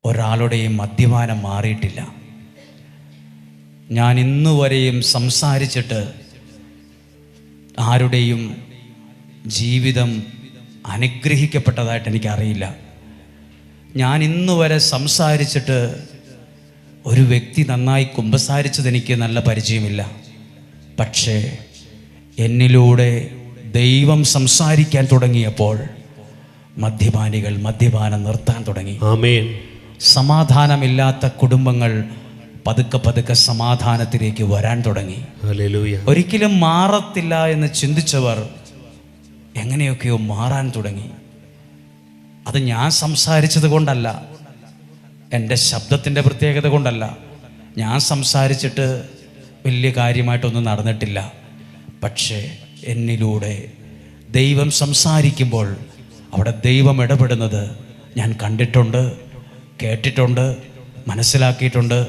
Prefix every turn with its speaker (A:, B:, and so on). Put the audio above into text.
A: ഒരാളുടെയും മദ്യപാനം മാറിയിട്ടില്ല. ഞാൻ ഇന്നുവരെയും സംസാരിച്ചിട്ട് ആരുടെയും ജീവിതം അനുഗ്രഹിക്കപ്പെട്ടതായിട്ട് എനിക്കറിയില്ല. ഞാൻ ഇന്നുവരെ സംസാരിച്ചിട്ട് ഒരു വ്യക്തി നന്നായി കുമ്പസാരിച്ചത് എനിക്ക് നല്ല പരിചയമില്ല. പക്ഷേ എന്നിലൂടെ ദൈവം സംസാരിക്കാൻ തുടങ്ങിയപ്പോൾ മദ്യപാനികൾ മദ്യപാനം നിർത്താൻ തുടങ്ങി.
B: ആമേൻ.
A: സമാധാനമില്ലാത്ത കുടുംബങ്ങൾ പതുക്കെ പതുക്കെ സമാധാനത്തിലേക്ക് വരാൻ തുടങ്ങി.
B: ഹല്ലേലൂയ.
A: ഒരിക്കലും മാറത്തില്ല എന്ന് ചിന്തിച്ചവർ എങ്ങനെയൊക്കെയോ മാറാൻ തുടങ്ങി. അത് ഞാൻ സംസാരിച്ചത് കൊണ്ടല്ല, എൻ്റെ ശബ്ദത്തിൻ്റെ പ്രത്യേകത കൊണ്ടല്ല. ഞാൻ സംസാരിച്ചിട്ട് വലിയ കാര്യമായിട്ടൊന്നും നടന്നിട്ടില്ല. പക്ഷേ എന്നിലൂടെ ദൈവം സംസാരിക്കുമ്പോൾ അവിടെ ദൈവം ഇടപെടുന്നത് ഞാൻ കണ്ടിട്ടുണ്ട്, കേട്ടിട്ടുണ്ട്, മനസ്സിലാക്കിയിട്ടുണ്ട്,